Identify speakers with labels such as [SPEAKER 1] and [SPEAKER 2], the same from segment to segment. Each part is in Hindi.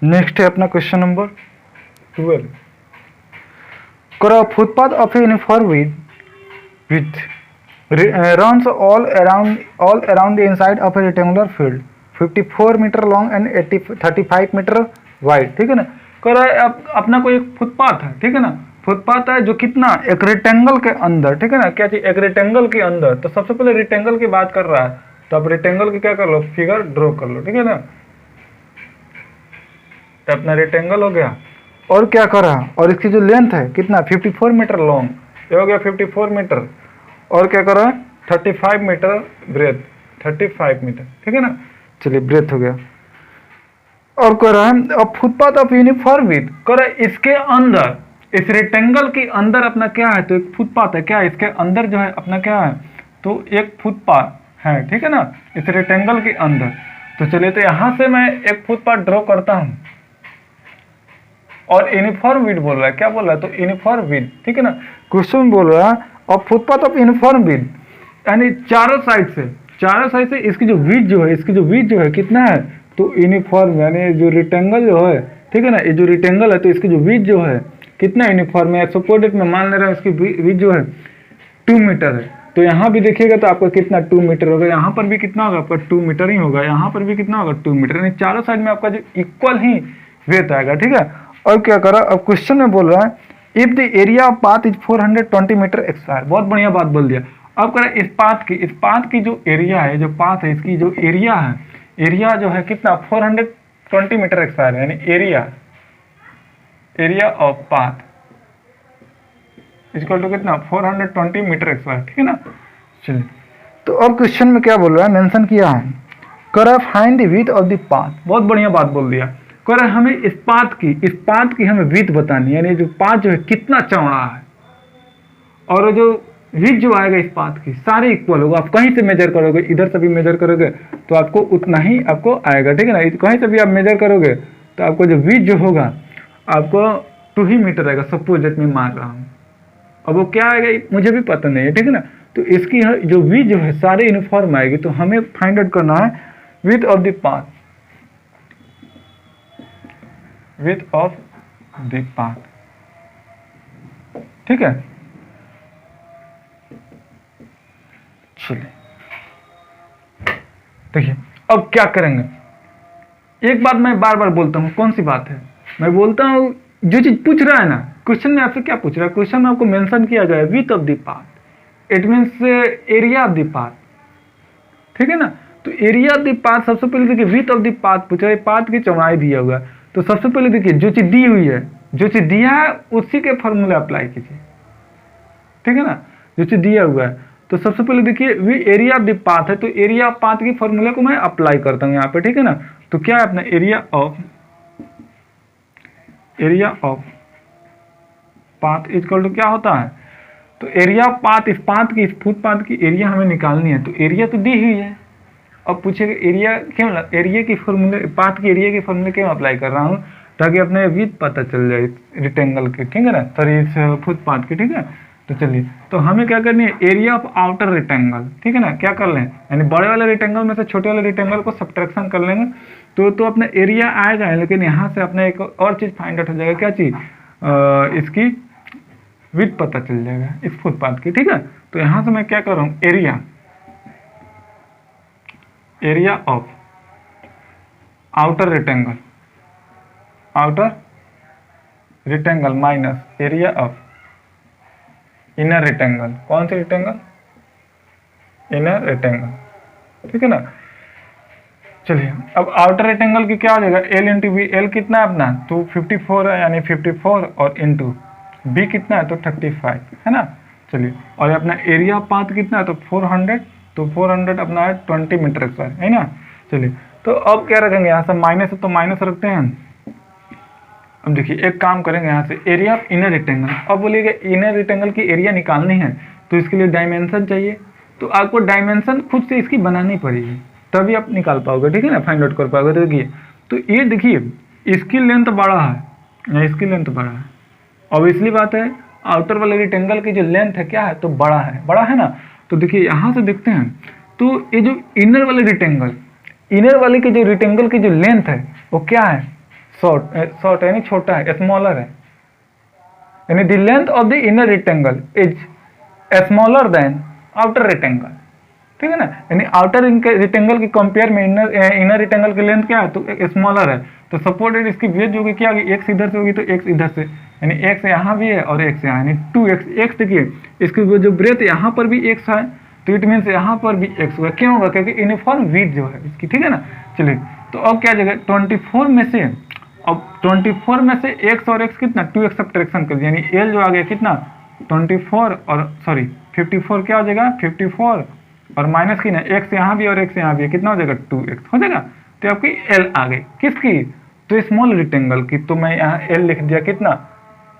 [SPEAKER 1] नेक्स्ट है अपना question number 12। Footpath of a uniform with runs all around the inside of a rectangular field 54 metre long and 35 metre wide. ठीक है ना, कह रहा है अपना कोई एक फुटपाथ है। ठीक है ना, फुटपाथ है जो कितना, एक रेक्टेंगल के अंदर। ठीक है ना, क्या चीज, एक रेक्टेंगल के अंदर। तो सबसे पहले रेक्टेंगल की बात कर रहा है, तो आप रेक्टेंगल की क्या कर लो, फिगर ड्रॉ कर लो। ठीक है ना, तो अपना रेक्टेंगल हो गया, और क्या कर रहा है, और इसकी जो लेंथ है कितना, 54 मीटर लॉन्ग, ये हो गया 54 मीटर, और क्या कर रहा है 35 मीटर ब्रेथ, 35 मीटर। ठीक है ना, चलिए ब्रेथ हो गया। और कह रहा है अब फुटपाथ ऑफ यूनिफॉर्म विथ, कह रहा है इसके अंदर, इस रेक्टेंगल के अंदर अपना क्या है, तो एक फुटपाथ है। क्या है इसके अंदर जो है अपना क्या है, तो एक फुटपाथ है। ठीक है ना, इस रेक्टेंगल के अंदर। तो चलिए, तो यहां से मैं एक फुटपाथ ड्रॉ करता हूं, और यूनिफॉर्म विथ बोल रहा है, क्या बोल रहा है, तो यूनिफॉर्म विथ। ठीक है ना, क्वेश्चन बोल रहा है और फुटपाथ ऑफ यूनिफॉर्म विथ, यानी चारों साइड से इसकी जो विड्थ जो है, इसकी जो विड्थ जो है कितना है, तो यूनिफॉर्म, यानी जो रेक्टेंगल जो है, ठीक है ना, ये जो रेक्टेंगल है तो इसकी जो विड्थ जो है कितना यूनिफॉर्म है। सपोज में मान ले रहा है इसकी विड्थ जो है 2 मीटर है, तो यहाँ भी देखिएगा तो आपका कितना 2 मीटर होगा, यहाँ पर भी कितना होगा आपका 2 मीटर ही होगा, यहाँ पर भी कितना होगा 2 मीटर, यानी चारों साइड में आपका जो इक्वल ही विड्थ आएगा। ठीक है, और क्या करा, अब क्वेश्चन में बोल रहा है if the area of path is 420 metre square. बहुत बढ़िया बात बोल दिया। अब कह रहा है इस पाथ की जो एरिया है, जो पाथ है, इसकी जो एरिया है, एरिया जो है कितना 420 मीटर स्क्वायर है, यानी area of path equal to कितना 420 मीटर स्क्वायर। ठीक है ना, चलिए, तो अब क्वेश्चन में क्या बोल रहा है, मेंशन किया है, कह रहा है find the width of the path. बहुत बढ़िया बात बोल दिया। कह रहा है हमें इस पाथ की हमें विड्थ बतानी है, यानी जो पाथ जो है कितना चौड़ा है, और जो विड्थ जो आएगा इस पाथ की सारे इक्वल होगा। आप कहीं से मेजर करोगे, इधर से भी मेजर करोगे तो आपको उतना ही आपको आएगा। ठीक है ना, कहीं से भी आप मेजर करोगे तो आपको जो विड्थ जो होगा आपको 2 ही मीटर आएगा। सपोज दैट मैं मान रहा हूँ, अब वो क्या आएगा मुझे भी पता नहीं है। ठीक है ना, तो इसकी जो विड्थ जो है सारे यूनिफॉर्म आएगी। तो हमें फाइंड आउट करना है width of the path, width of the path. ठीक है, चलिए देखिए अब क्या करेंगे। एक बात मैं बार बार बोलता हूं, कौन सी बात है, मैं बोलता हूं जो चीज पूछ रहा है ना, क्वेश्चन में आपसे क्या पूछ रहा है, क्वेश्चन में आपको मेंशन किया गया है width of the path, it means area of the path. ठीक है ना, तो एरिया ऑफ द पाथ, सबसे पहले देखिए विड्थ ऑफ द पाथ पूछा है, पाथ की चौड़ाई दिया हुआ है। तो सबसे पहले देखिए जो चीज दी हुई है, जो चीज दिया है उसी के फॉर्मूले अप्लाई कीजिए। ठीक है ना, जो चीज दिया हुआ है, तो सबसे पहले देखिए एरिया ऑफ द पाथ है, तो एरिया ऑफ पाथ की फॉर्मूले को मैं अप्लाई करता हूं यहाँ पे। ठीक है ना, तो क्या है अपना area of path equal to क्या होता है, तो एरिया ऑफ पाथ, इस पाथ की, इस फुटपाथ की एरिया हमें निकालनी है। तो एरिया तो दी हुई है, अब पूछेगा एरिया क्यों, एरिया की फॉर्मूले, पाथ की एरिया के फॉर्मूले क्यों अप्लाई कर रहा हूँ, ताकि अपने विड्थ पता चल जाए रेक्टेंगल के। ठीक है ना, सॉरी इस फुटपाथ के। ठीक है, तो चलिए, तो हमें क्या करनी है, एरिया ऑफ आउटर रेक्टेंगल। ठीक है ना, क्या कर लें, यानी बड़े वाले रेक्टेंगल में से छोटे वाले रेक्टेंगल को सब्ट्रैक्शन कर लेंगे तो अपना एरिया आएगा। लेकिन यहाँ से अपना एक और चीज फाइंड आउट हो जाएगा, क्या चीज, इसकी विड्थ पता चल जाएगा इस फुटपाथ की। ठीक है, तो यहाँ से मैं क्या कर रहा हूँ, area of outer rectangle minus area of inner rectangle. कौन सी रेक्टेंगल, इनर रेक्टेंगल। ठीक है ना, चलिए अब आउटर रेक्टेंगल की क्या हो जाएगा, एल इंटू बी। एल कितना है अपना, तो 54 है, यानी 54 और इंटू बी कितना है, तो 35 है ना। चलिए, और अपना एरिया पाथ कितना है, तो 400, तो 400 अपना है 20 मीटर स्क्वायर, है ना। चलिए, तो अब क्या रखेंगे, यहाँ से माइनस है तो माइनस रखते हैं। अब देखिए एक काम करेंगे, यहाँ से एरिया ऑफ इनर रेक्टेंगल। अब बोलिएगा इनर रेक्टेंगल की एरिया निकालनी है तो इसके लिए डायमेंशन चाहिए, तो आपको डायमेंशन खुद से इसकी बनानी पड़ेगी, तभी आप निकाल पाओगे। ठीक है ना, फाइंड आउट कर पाओगे। तो देखिए, तो ये देखिए इसकी लेंथ बड़ा है या इसकी लेंथ बड़ा है, ऑब्वियसली बात है आउटर वाले रेक्टेंगल की जो लेंथ है क्या है, तो बड़ा है ना। तो देखिए यहाँ से देखते हैं, तो ये जो इनर वाले रेक्टेंगल, इनर वाले की जो रेक्टेंगल की जो लेंथ है वो क्या है, शॉर्ट यानी छोटा है, स्मॉलर है, यानी the length of the inner rectangle is smaller than outer rectangle, ठीक है ना। यानी आउटर रेक्टेंगल के कंपेयर में इनर रेक्टेंगल की लेंथ क्या है, तो स्मॉलर है। तो सपोर्टेड इसकी वेज होगी क्या होगी, एक्स इधर से होगी तो एक्स इधर से, यानी एक्स यहाँ भी है और एक्स यहाँ, यानी 2x। एक्स देखिए इसकी जो ब्रेथ यहाँ पर भी एक्स है, तो इट मीन्स यहाँ पर भी एक्स होगा। क्यों होगा, क्योंकि यूनिफॉर्म विड्थ जो है इसकी, ठीक है ना। चलिए तो अब क्या जगह 24 में से, अब 24 में से x और x कितना 2x सब्ट्रैक्शन कर दिया, यानी l जो आ गया कितना 24 और सॉरी 54 क्या हो जाएगा 54 और माइनस की ना x यहाँ भी और x यहाँ भी है, कितना हो जाएगा 2x हो जाएगा। तो आपकी l आ गई किसकी, तो स्मॉल रेक्टेंगल की। तो मैं यहाँ l लिख दिया कितना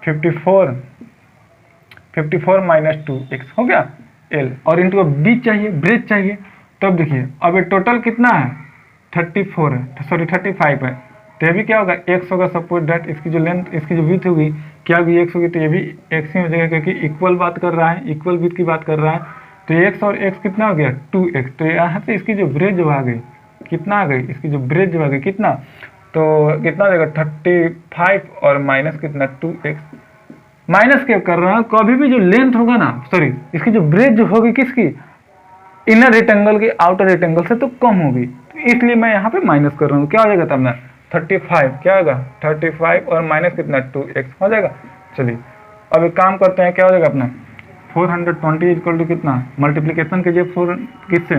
[SPEAKER 1] 54 माइनस 2x हो गया l, और इनको b चाहिए ब्रेथ चाहिए। तब देखिए अब ये टोटल कितना है 34 है, सॉरी 35 है, तो ये भी क्या होगा x होगा। सपोज दैट इसकी जो लेंथ इसकी जो विड्थ होगी क्या भी x होगी, तो ये भी x ही हो जाएगा, क्योंकि इक्वल बात कर रहा है, इक्वल विड्थ की बात कर रहा है। तो x और x कितना हो गया 2x। तो यहाँ से इसकी जो ब्रेथ जो आ गई कितना आ गई, इसकी जो ब्रेथ जो आ गई कितना, तो कितना हो जाएगा 35 और माइनस कितना 2x। माइनस क्या कर रहा है, कभी भी जो लेंथ होगा ना, सॉरी इसकी जो ब्रेथ जो होगी किसकी, इनर रेक्टेंगल की आउटर रेक्टेंगल से तो कम होगी, तो इसलिए मैं यहाँ पे माइनस कर रहा हूँ। क्या हो जाएगा तब ना 35 क्या होगा 35 और माइनस कितना 2x हो जाएगा। चलिए अब एक काम करते हैं, क्या हो जाएगा अपना 420 इक्वल टू कितना, मल्टीप्लीकेशन कीजिए 4 किससे,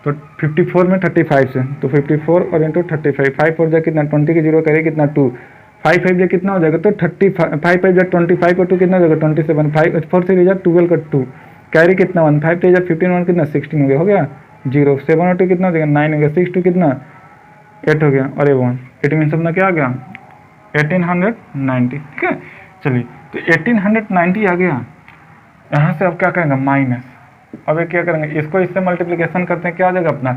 [SPEAKER 1] तो 54 में 35 से, तो 54 और इंटू 35, 5 और जाए कितना 20 की जीरो करिए कितना 2, 5 5 जाए कितना हो जाएगा, तो 35 5 5 जाए 25 और 2 कितना हो जाएगा 27, 5 4 से जाए 12 का 2 कैरी कितना 1, 5 से जाए 15 1 कितना 16 हो गया 0, 7 और 2 कितना हो जाएगा 9 हो गया, 6 2 कितना 8 हो गया और 1, इट मीन्स अपना क्या आ गया 1890, ठीक है। चलिए तो 1890 आ गया। यहाँ से अब क्या करेंगे माइनस, अब क्या करेंगे इसको इससे मल्टीप्लिकेशन करते हैं, क्या आ जाएगा अपना,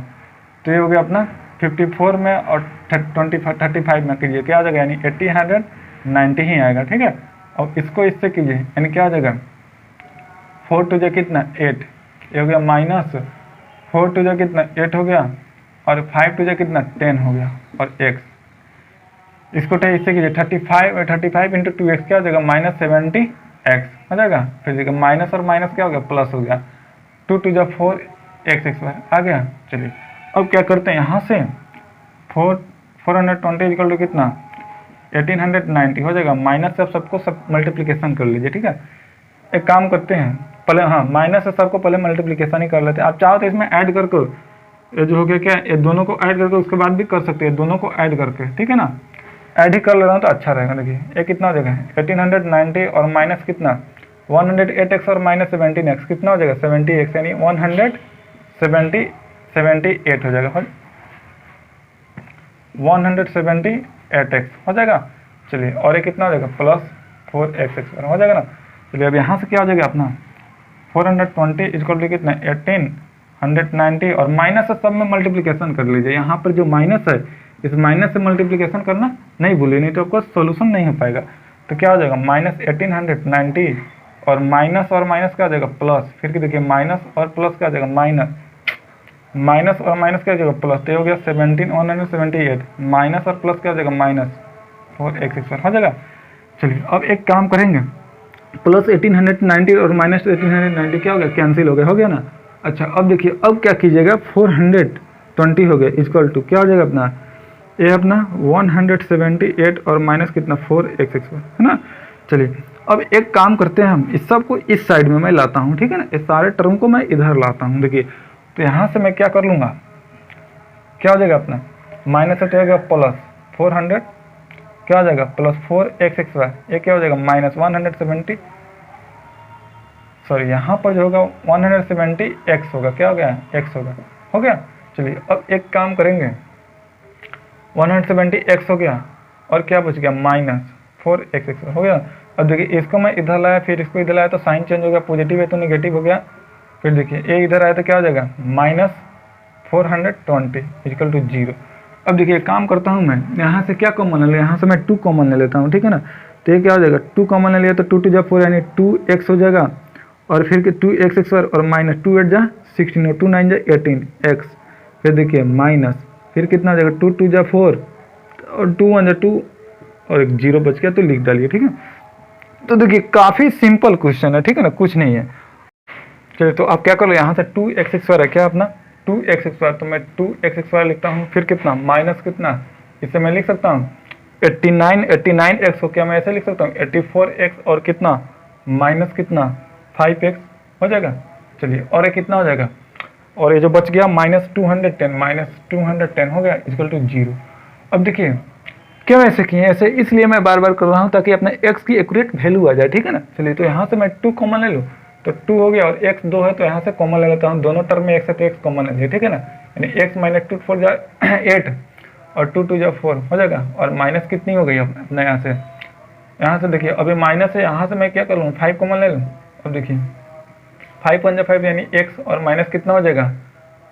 [SPEAKER 1] तो ये हो गया अपना 54 में और 35 में कीजिए क्या आ जाएगा, यानी 1890 ही आएगा, ठीक है। और इसको इससे कीजिए यानी क्या आ जाएगा 4 टू जो कितना 8, ये हो गया माइनस 4 टू जो कितना 8 हो गया और 5 टू जो कितना 10 हो गया और x, इसको इससे कीजिए 35 इंटू 2x क्या हो जाएगा माइनस 70x हो जाएगा। फिर देखिए माइनस और माइनस क्या हो गया प्लस हो गया, 2 टू जा 4 x आ गया। चलिए अब क्या करते हैं यहाँ से 420 इक्वल टू कितना 1890 हो जाएगा, माइनस से सबको सब मल्टीप्लिकेशन कर लीजिए, ठीक है। एक काम करते हैं पहले, हाँ माइनस से सबको पहले मल्टीप्लिकेशन ही कर लेते हैं। आप चाहो तो इसमें ऐड करके ये जो हो गया क्या, ये दोनों को ऐड करके उसके बाद भी कर सकते हैं, दोनों को ऐड करके, ठीक है ना। ऐड ही कर ले रहा हूँ तो अच्छा रहेगा। देखिए ये कितना हो जाएगा 1890 और माइनस कितना 108x और माइनस 17x कितना हो जाएगा 70x, यानी 178 हो जाएगा, 178x हो जाएगा। चलिए और ये कितना हो जाएगा प्लस 4x हो जाएगा ना। चलिए अब यहाँ से क्या हो जाएगा अपना 420 इक्वल टू कितना 1890 और माइनस से सब में मल्टीप्लिकेशन कर लीजिए। यहाँ पर जो माइनस है इस माइनस से मल्टीप्लिकेशन करना नहीं भूलिए, नहीं तो आपका सोल्यूशन नहीं हो पाएगा। तो क्या हो जाएगा माइनस 1890 और माइनस क्या हो जाएगा प्लस, फिर देखिए माइनस और प्लस क्या हो जाएगा माइनस और माइनस क्या हो जाएगा प्लस, तो हो गया 178 माइनस और प्लस क्या हो जाएगा माइनस 4x हो जाएगा। चलिए अब एक काम करेंगे, प्लस 1890 और माइनस 1890 क्या हो गया कैंसिल हो गया ना। अच्छा अब देखिए अब क्या कीजिएगा 420 हो गया इक्वल टू क्या हो जाएगा अपना, ये अपना 178 और माइनस कितना 4x है ना। चलिए अब एक काम करते हैं, हम इस सब को इस साइड में मैं लाता हूँ, ठीक है ना, इस सारे टर्म को मैं इधर लाता हूँ। देखिए तो यहाँ से मैं क्या कर लूँगा, क्या हो जाएगा अपना माइनस से जाएगा प्लस 400 क्या हो जाएगा प्लस 4x, ये क्या हो जाएगा माइनस 170, सॉरी यहाँ पर जो होगा 170x होगा, क्या हो गया x हो गया। चलिए अब एक काम करेंगे 170x हो गया और क्या बच गया माइनस 4x हो गया। अब देखिए इसको मैं इधर लाया फिर इसको इधर लाया तो साइन चेंज हो गया, पॉजिटिव है तो नेगेटिव हो गया। फिर देखिए ये इधर आया तो क्या हो जाएगा माइनस 420 इक्वल टू 0। अब देखिए काम करता हूँ मैं, यहाँ से क्या कॉमन ले लिया, यहाँ से मैं 2 कॉमन ले लेता हूँ, ठीक है ना। तो ये क्या हो जाएगा 2 कॉमन ले लिया तो 2 टू जा 4 यानी 2x हो जाएगा और फिर 2x और माइनस 2 8 जा 16 और 2 9 जा 18x, फिर देखिए माइनस फिर कितना हो जाएगा 2 2 जा 4 और 2 1 जा 2 और एक जीरो बच गया तो लिख डालिए, ठीक है। तो देखिए काफ़ी सिंपल क्वेश्चन है, ठीक है ना, कुछ नहीं है। चलिए तो आप क्या करो, यहाँ से 2x² है क्या अपना 2x², तो मैं 2x² लिखता हूँ, फिर कितना माइनस कितना, इसे मैं लिख सकता हूँ 89x को क्या मैं ऐसे लिख सकता हूँ 84x और कितना माइनस कितना 5x हो जाएगा। चलिए और ये कितना हो जाएगा, और ये जो बच गया -210 हो गया इक्वल टू 0। अब देखिए क्यों ऐसे किए, ऐसे इसलिए मैं बार बार कर रहा हूँ ताकि अपने x की एक्यूरेट वैल्यू आ जाए, ठीक है ना। चलिए तो यहाँ से मैं 2 कॉमन ले लूँ, तो 2 हो गया और x 2 है तो यहाँ से कॉमन ले लेता हूँ, दोनों टर्म में x है तो x कॉमन ले लिया, ठीक है ना। यानी x माइनस 2 4 जा 8 और 2 2 जा 4 हो जाएगा, और माइनस कितनी हो गई अपने यहाँ से देखिए अभी माइनस है, यहाँ से मैं क्या कर लूँ 5 कॉमन ले लूँ। अब देखिए 5 1 जा 5 यानी x और माइनस कितना हो जाएगा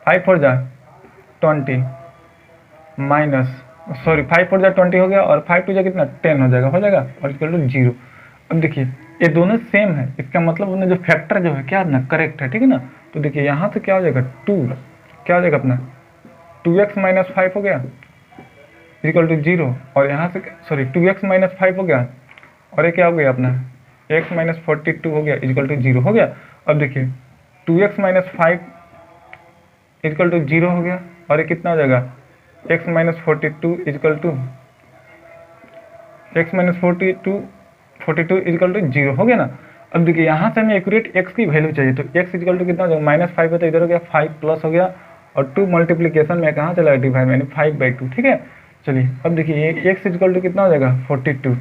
[SPEAKER 1] 5 4 जा 20 माइनस 5 4 जा 20 हो गया और 5 2 जा कितना 10 हो जाएगा और इक्वल टू 0। अब देखिए ये दोनों सेम है, इसका मतलब उन्हें जो फैक्टर जो है क्या ना करेक्ट है, ठीक है ना। तो देखिए यहाँ से क्या हो जाएगा 2 क्या हो जाएगा अपना 2x माइनस 5 हो गया इक्वल टू 0, और यहाँ से 2x माइनस 5 हो गया और ये क्या हो गया अपना x माइनस 42 हो गया इक्वल टू 0 हो गया। अब देखिए 2x माइनस 5 इक्वल टू 0 हो गया और ये कितना हो जाएगा x minus 42 equal to x minus 42 equal to 0 हो गया ना। अब देखिए यहाँ से हमें एक्यूरेट x की वैल्यू चाहिए, तो x इक्वल टू कितना हो जाएगा -5 है तो इधर हो गया 5 प्लस हो गया और 2 मल्टीप्लीकेशन में कहाँ चला डिवाइड यानी 5/2, ठीक है। चलिए अब देखिए x इक्वल टू कितना हो जाएगा 42।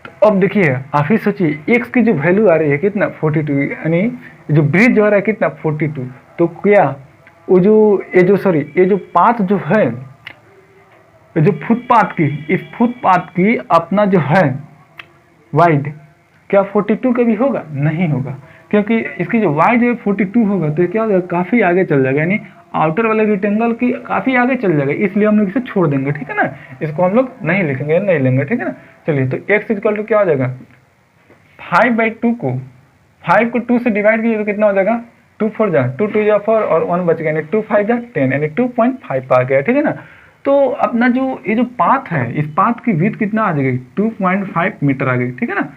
[SPEAKER 1] तो अब देखिए आप ही सोचिए x की जो वैल्यू आ रही है कितना 42, यानी जो ब्रिज जो आ रहा है कितना 42, तो क्या वो जो ये जो पाथ जो है जो फुटपाथ की, इस फुटपाथ की अपना जो है वाइड क्या 42 का भी होगा, नहीं होगा, क्योंकि इसकी जो वाइड है 42 होगा तो क्या होगा काफ़ी आगे चल जाएगा, यानी आउटर वाले रेक्टेंगल की काफ़ी आगे चल जाएगा, इसलिए हम लोग इसे छोड़ देंगे, ठीक है ना। इसको हम लोग नहीं लिखेंगे, नहीं लेंगे, ठीक है ना। चलिए तो x इक्वल टू क्या हो जाएगा 5/2 को 5 को 2 से डिवाइड कीजिए तो कितना हो जाएगा 2 4 जा 2 2 जा 4 और 1 बच गया यानी 2 5 जा 10 यानी 2.5 आ गया, ठीक है ना। तो अपना जो ये जो पाथ है इस पाथ की विड्थ कितना आ जाएगी 2.5 मीटर आ गई, ठीक है ना।